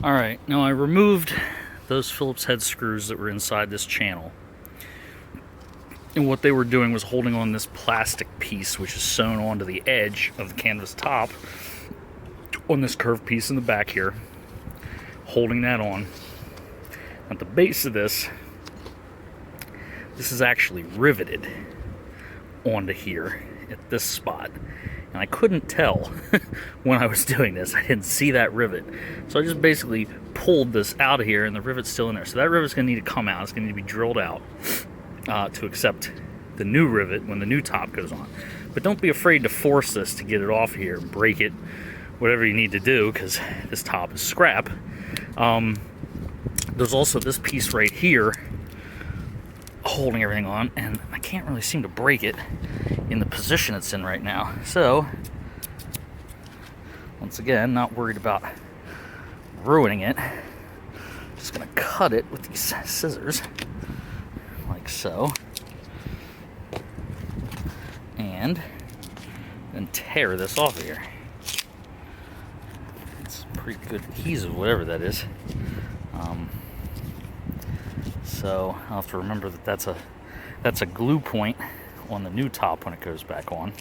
Alright, now I removed those Phillips head screws that were inside this channel. And what they were doing was holding on this plastic piece, which is sewn onto the edge of the canvas top, on this curved piece in the back here, holding that on. At the base of this is actually riveted onto here at this spot. And I couldn't tell when I was doing this. I didn't see that rivet. So I just basically pulled this out of here, and the rivet's still in there. So that rivet's going to need to come out. It's going to need to be drilled out to accept the new rivet when the new top goes on. But don't be afraid to force this to get it off here, break it, whatever you need to do, because this top is scrap. There's also this piece right here holding everything on, and I can't really seem to break it in the position it's in right now. So, once again, not worried about ruining it. Just gonna cut it with these scissors, like so, and then tear this off of here. It's pretty good adhesive, whatever that is. So I'll have to remember that that's a glue point on the new top when it goes back on.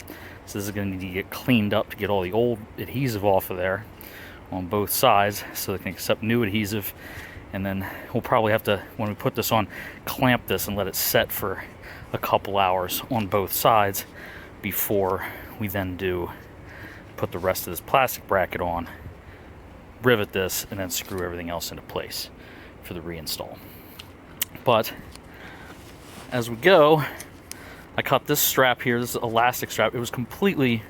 So this is going to need to get cleaned up to get all the old adhesive off of there on both sides so they can accept new adhesive. And then we'll probably have to, when we put this on, clamp this and let it set for a couple hours on both sides before we then put the rest of this plastic bracket on, rivet this, and then screw everything else into place for the reinstall. But as we go, I cut this strap here. This is elastic strap. It was completely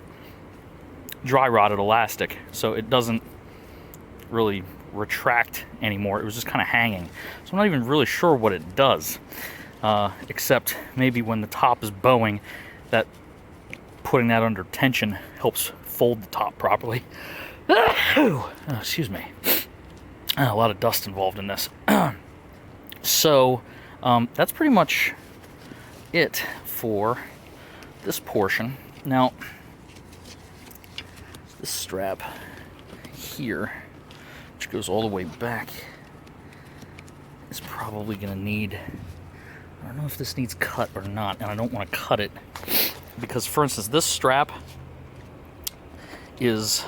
dry rotted elastic, so it doesn't really retract anymore. It was just kind of hanging. So I'm not even really sure what it does, except maybe when the top is bowing, that putting that under tension helps fold the top properly. Oh, excuse me. A lot of dust involved in this. So that's pretty much it for this portion. Now, this strap here, which goes all the way back, is probably going to need, I don't know if this needs cut or not, and I don't want to cut it because, for instance, this strap is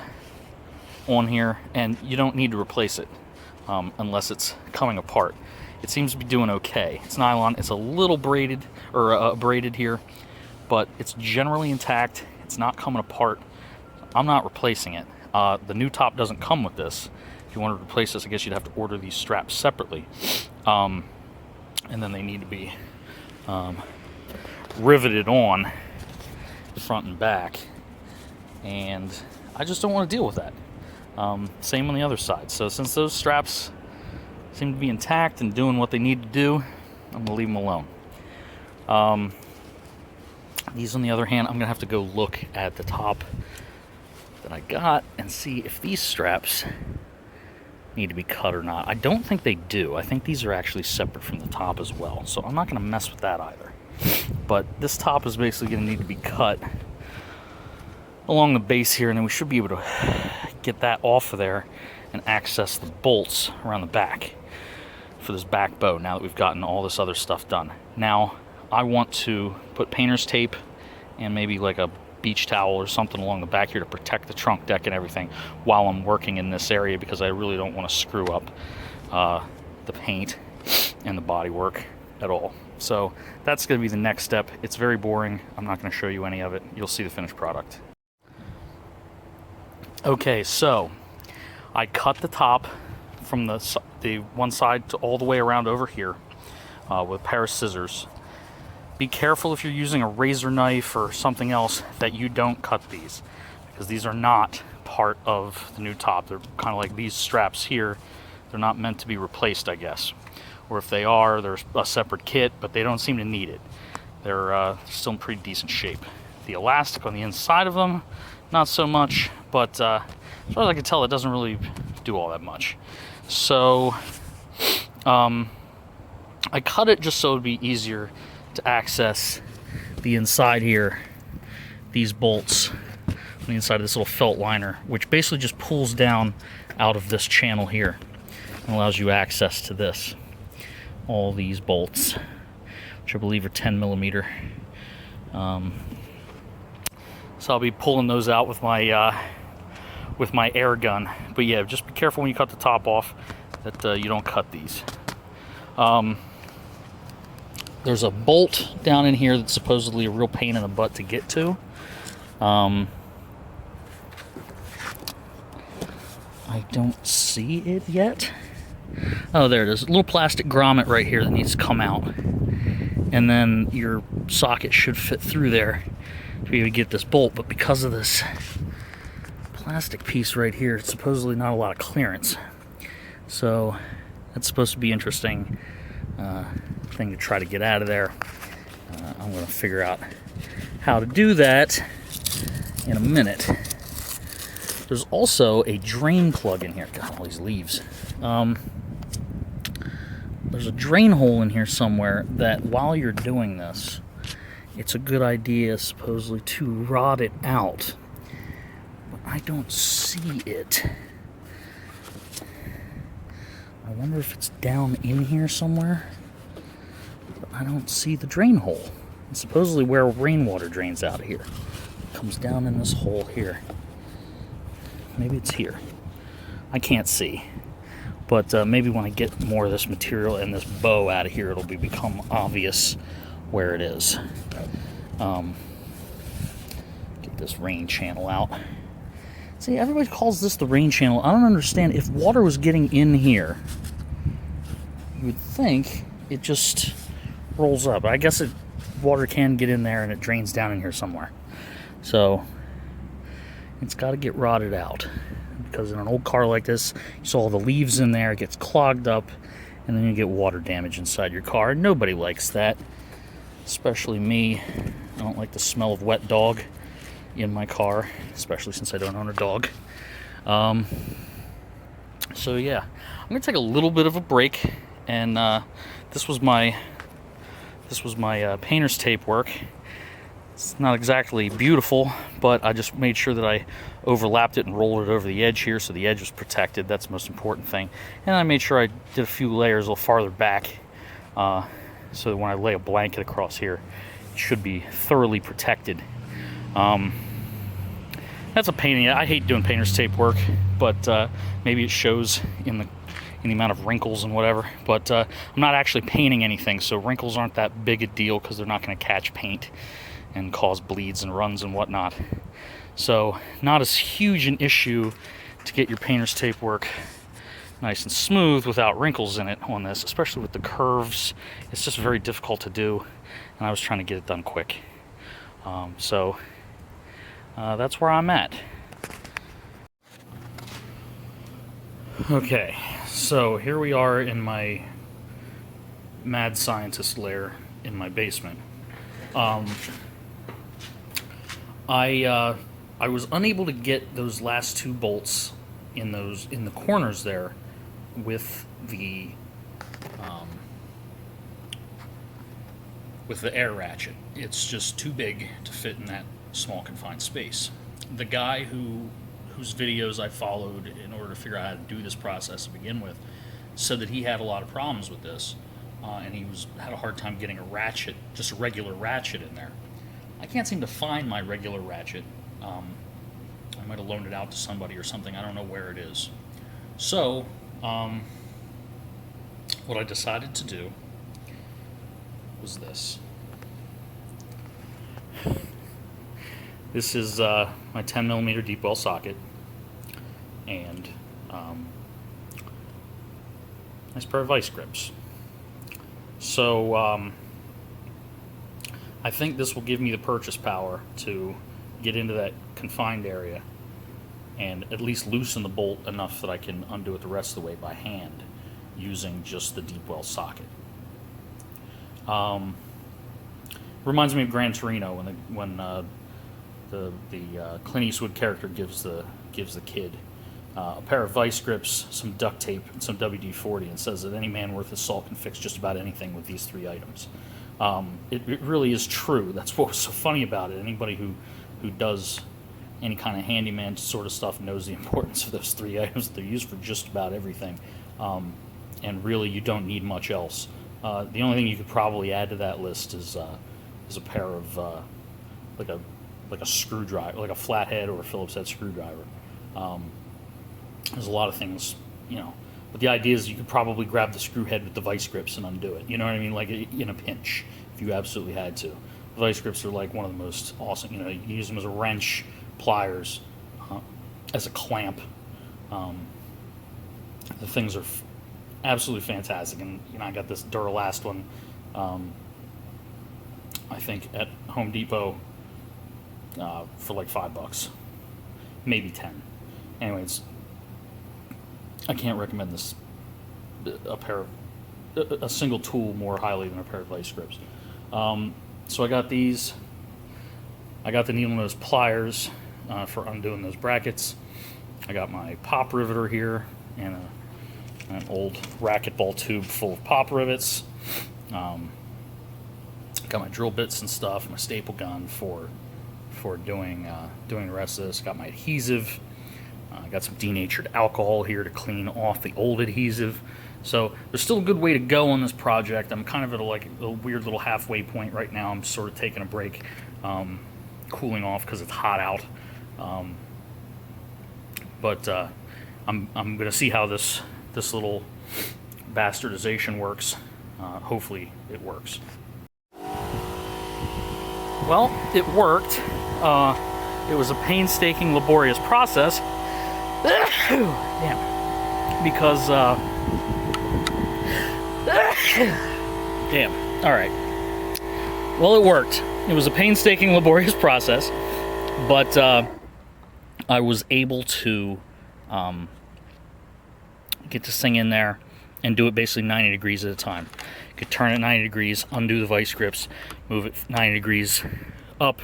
on here and you don't need to replace it unless it's coming apart. It seems to be doing okay. It's nylon. It's a little braided or braided here, but it's generally intact. It's not coming apart. I'm not replacing it. The new top doesn't come with this. If you want to replace this, I guess you'd have to order these straps separately, and then they need to be riveted on front and back. And I just don't want to deal with that. Same on the other side. So since those straps seem to be intact and doing what they need to do, I'm going to leave them alone. These, on the other hand, I'm going to have to go look at the top that I got and see if these straps need to be cut or not. I don't think they do. I think these are actually separate from the top as well. So I'm not going to mess with that either. But this top is basically going to need to be cut along the base here, and then we should be able to get that off of there and access the bolts around the back for this back bow now that we've gotten all this other stuff done. Now, I want to put painter's tape and maybe like a beach towel or something along the back here to protect the trunk deck and everything while I'm working in this area, because I really don't want to screw up the paint and the body work at all. So that's going to be the next step. It's very boring. I'm not going to show you any of it. You'll see the finished product. Okay, so I cut the top from the one side to all the way around over here with a pair of scissors. Be careful if you're using a razor knife or something else that you don't cut these, because these are not part of the new top. They're kind of like these straps here. They're not meant to be replaced, I guess. Or if they are, they're a separate kit, but they don't seem to need it. They're still in pretty decent shape. The elastic on the inside of them, not so much, but as far as I can tell, it doesn't really do all that much. So I cut it just so it would be easier to access the inside here, these bolts on the inside of this little felt liner, which basically just pulls down out of this channel here. and allows you access to this. All these bolts, which I believe are 10 millimeter. So I'll be pulling those out with my air gun. But yeah, just be careful when you cut the top off that you don't cut these. There's a bolt down in here that's supposedly a real pain in the butt to get to. I don't see it yet. Oh, there it is. A little plastic grommet right here that needs to come out. And then your socket should fit through there to be able to get this bolt. But because of this plastic piece right here, it's supposedly not a lot of clearance. So that's supposed to be interesting thing to try to get out of there. I'm going to figure out how to do that in a minute. There's also a drain plug in here. God, all these leaves. There's a drain hole in here somewhere that while you're doing this, it's a good idea supposedly to rod it out. But I don't see it. I wonder if it's down in here somewhere. But I don't see the drain hole. It's supposedly where rainwater drains out of here. It comes down in this hole here. Maybe it's here. I can't see. But maybe when I get more of this material and this bow out of here, it'll become obvious where it is. Get this rain channel out. See, everybody calls this the rain channel. I don't understand. If water was getting in here, you would think it just rolls up. I guess water can get in there and it drains down in here somewhere. So it's got to get rotted out. Because in an old car like this, you saw all the leaves in there, it gets clogged up, and then you get water damage inside your car. And nobody likes that, especially me. I don't like the smell of wet dog in my car, especially since I don't own a dog. So yeah, I'm gonna take a little bit of a break, and this was my painter's tape work. It's not exactly beautiful, but I just made sure that I overlapped it and rolled it over the edge here so the edge was protected. That's the most important thing. And I made sure I did a few layers a little farther back so that when I lay a blanket across here, it should be thoroughly protected. That's a pain. I hate doing painter's tape work, but maybe it shows in the amount of wrinkles and whatever. But I'm not actually painting anything, so wrinkles aren't that big a deal because they're not going to catch paint and cause bleeds and runs and whatnot. So not as huge an issue to get your painter's tape work nice and smooth without wrinkles in it on this, especially with the curves. It's just very difficult to do, and I was trying to get it done quick. So that's where I'm at. Okay, so here we are in my mad scientist lair in my basement. I was unable to get those last two bolts in the corners there with the air ratchet. It's just too big to fit in that small confined space. The guy whose videos I followed in order to figure out how to do this process to begin with said that he had a lot of problems with this, and he had a hard time getting a ratchet, just a regular ratchet in there. I can't seem to find my regular ratchet. I might have loaned it out to somebody or something. I don't know where it is. So, what I decided to do was this. This is my 10mm deep well socket and nice pair of vice grips. So I think this will give me the purchase power to get into that confined area and at least loosen the bolt enough that I can undo it the rest of the way by hand using just the deep well socket. Reminds me of Gran Torino when the Clint Eastwood character gives the kid a pair of vice grips, some duct tape, and some WD-40, and says that any man worth his salt can fix just about anything with these three items. It really is true. That's what was so funny about it. Anybody who does any kind of handyman sort of stuff knows the importance of those 3 items. They're used for just about everything, and really you don't need much else. The only thing you could probably add to that list is a pair of like a screwdriver, like a flathead or a Phillips head screwdriver. There's a lot of things, you know, but the idea is you could probably grab the screw head with the vice grips and undo it. You know what I mean? Like in a pinch, if you absolutely had to. The vice grips are like one of the most awesome. You know, you can use them as a wrench, pliers, as a clamp. The things are absolutely fantastic, and you know, I got this Duralast one. I think at Home Depot for like $5, maybe 10. Anyways, I can't recommend this a single tool more highly than a pair of vice grips. So I got these. I got the needle nose pliers for undoing those brackets. I got my pop riveter here and an old racquetball tube full of pop rivets. Got my drill bits and stuff, my staple gun for doing the rest of this. Got my adhesive. Got some denatured alcohol here to clean off the old adhesive. So there's still a good way to go on this project. I'm kind of at a weird little halfway point right now. I'm sort of taking a break, cooling off because it's hot out. But I'm going to see how this little bastardization works. Hopefully it works. Well, it worked. It was a painstaking, laborious process. Damn. Because, damn. All right. Well, it worked. It was a painstaking, laborious process, but I was able to get this thing in there and do it basically 90 degrees at a time. You could turn it 90 degrees, undo the vice grips, move it 90 degrees up,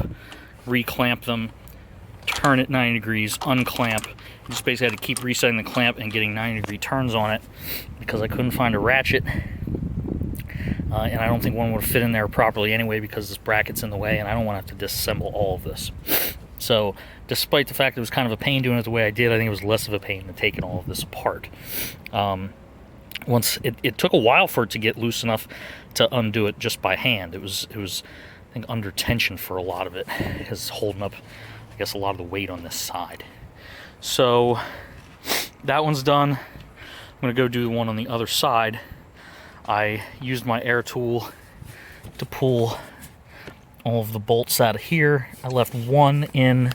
reclamp them, turn it 90 degrees, unclamp. You just basically had to keep resetting the clamp and getting 90-degree turns on it because I couldn't find a ratchet. And I don't think one would fit in there properly anyway because this bracket's in the way, and I don't want to have to disassemble all of this. So, despite the fact it was kind of a pain doing it the way I did, I think it was less of a pain than taking all of this apart. Once it took a while for it to get loose enough to undo it just by hand. It was I think under tension for a lot of it. It's holding up, I guess, a lot of the weight on this side. So that one's done. I'm gonna go do the one on the other side. I used my air tool to pull all of the bolts out of here. I left one in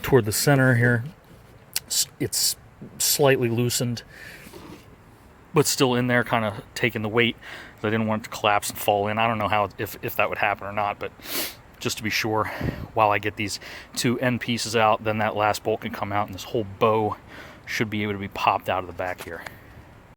toward the center here. It's slightly loosened, but still in there, kind of taking the weight. I didn't want it to collapse and fall in. I don't know how if that would happen or not, but just to be sure, while I get these two end pieces out, then that last bolt can come out, and this whole bow should be able to be popped out of the back here.